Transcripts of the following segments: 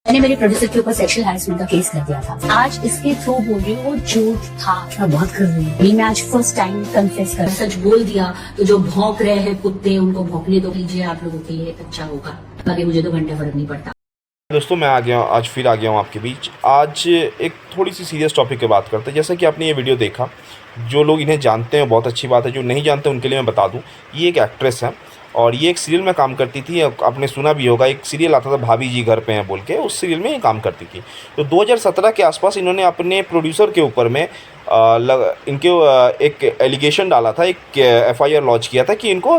मैंने मेरे प्रोड्यूसर के ऊपर सेक्सुअल हैरेसमेंट का केस कर दिया था। आज इसके थ्रू बोल रही हूँ वो झूठ था। मैं बहुत कर रही हूँ। मैं आज फर्स्ट टाइम कन्फेस कर सच बोल दिया तो जो भौंक रहे हैं कुत्ते उनको भौंकने तो कीजिए, आप लोगों के लिए अच्छा होगा। बाकी मुझे तो घंटे फर्क नहीं पड़ता। दोस्तों मैं आ गया हूँ, आज फिर आ गया हूँ आपके बीच। आज एक थोड़ी सी सीरियस टॉपिक पे बात करते हैं। जैसा कि आपने ये वीडियो देखा, जो लोग इन्हें जानते हैं बहुत अच्छी बात है, जो नहीं जानते उनके लिए मैं बता दूँ, ये एक एक्ट्रेस है और ये एक सीरियल में काम करती थी। आपने सुना भी होगा, एक सीरियल आता था भाभी जी घर पे हैं बोल के, उस सीरियल में ये काम करती थी। तो 2017 के आसपास इन्होंने अपने प्रोड्यूसर के ऊपर में एक एलिगेशन डाला था, एक FIR लॉन्च किया था कि इनको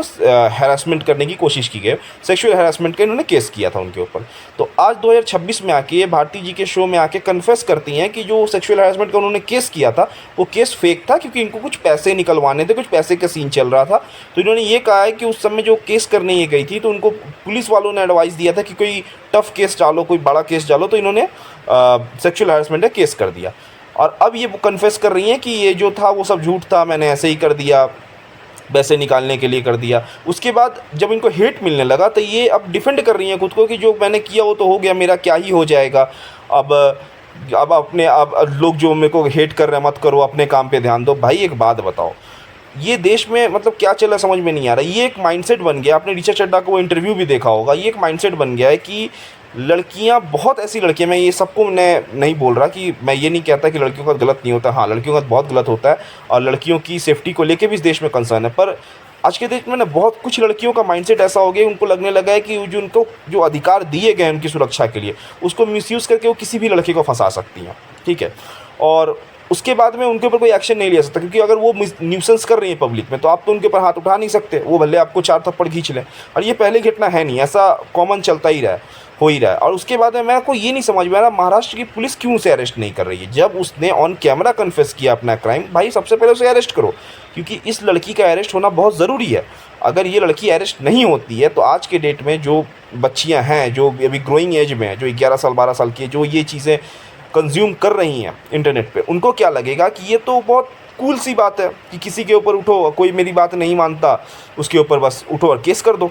हैरेसमेंट करने की कोशिश की गई, सेक्सुअल हैरेसमेंट का इन्होंने केस किया था उनके ऊपर। तो आज 2026 में आके ये भारती जी के शो में आके कन्फेस करती हैं कि जो सेक्सुअल हैरेसमेंट का उन्होंने केस किया था वो केस फेक था, क्योंकि इनको कुछ पैसे निकलवाने थे, कुछ पैसे का सीन चल रहा था। तो इन्होंने ये कहा है कि उस समय जो केस करने ये गई थी तो उनको पुलिस वालों ने एडवाइस दिया था कि कोई टफ केस डालो, कोई बड़ा केस डालो, तो इन्होंने सेक्सुअल हैरेसमेंट का केस कर दिया। और अब ये कन्फेस कर रही हैं कि ये जो था वो सब झूठ था, मैंने ऐसे ही कर दिया, पैसे निकालने के लिए कर दिया। उसके बाद जब इनको हेट मिलने लगा तो ये अब डिफेंड कर रही हैं खुद को कि जो मैंने किया वो तो हो गया, मेरा क्या ही हो जाएगा। अब लोग जो मेरे को हेट कर रहे हैं मत करो, अपने काम पे ध्यान दो। भाई एक बात बताओ, ये देश में मतलब क्या चल रहा है समझ में नहीं आ रहा। ये एक माइंडसेट बन गया, आपने ऋचा चड्ढा को वो इंटरव्यू भी देखा होगा, ये एक माइंडसेट बन गया है कि लड़कियां, बहुत ऐसी लड़कियां, मैं ये सबको मैं नहीं बोल रहा कि मैं ये नहीं कहता कि लड़कियों का गलत नहीं होता, हाँ लड़कियों का बहुत गलत होता है और लड़कियों की सेफ्टी को लेके भी इस देश में कंसर्न है। पर आज के देश में ना बहुत कुछ लड़कियों का माइंडसेट ऐसा हो गया, उनको लगने लगा है कि जो उनको जो अधिकार दिए गए हैं उनकी सुरक्षा के लिए, उसको मिसयूज़ करके वो किसी भी लड़के को फंसा सकती हैं, ठीक है। और उसके बाद में उनके ऊपर कोई एक्शन नहीं लिया सकता, क्योंकि अगर वो न्यूसेंस कर रही है पब्लिक में तो आप तो उनके ऊपर हाथ उठा नहीं सकते, वो भले आपको 4 थप्पड़ खींच लें। और ये पहली घटना है नहीं, ऐसा कॉमन चलता ही रहा है, हो ही रहा है। और उसके बाद में मेरे को ये नहीं समझ में आ रहा महाराष्ट्र की पुलिस क्यों उसे अरेस्ट नहीं कर रही है। जब उसने ऑन कैमरा कन्फेस किया अपना क्राइम, भाई सबसे पहले उसे अरेस्ट करो, क्योंकि इस लड़की का अरेस्ट होना बहुत ज़रूरी है। अगर ये लड़की अरेस्ट नहीं होती है तो आज के डेट में जो बच्चियाँ हैं, जो अभी ग्रोइंग एज में हैं, जो 11 साल 12 साल की, जो ये चीज़ें कंज्यूम कर रही हैं इंटरनेट पे, उनको क्या लगेगा कि ये तो बहुत कूल सी बात है कि किसी के ऊपर उठो, कोई मेरी बात नहीं मानता उसके ऊपर बस उठो और केस कर दो।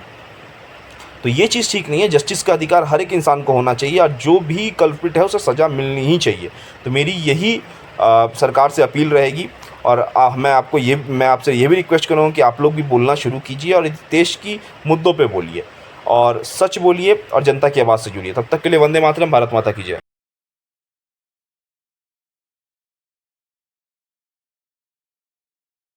तो ये चीज़ ठीक नहीं है। जस्टिस का अधिकार हर एक इंसान को होना चाहिए और जो भी कल्प्रिट है उसे सज़ा मिलनी ही चाहिए। तो मेरी यही सरकार से अपील रहेगी। और मैं आपसे ये भी रिक्वेस्ट करूँगा कि आप लोग भी बोलना शुरू कीजिए और इस देश की मुद्दों पे बोलिए और सच बोलिए और जनता की आवाज़ से जुड़िए। तब तक के लिए वंदे मातरम, भारत माता की जय।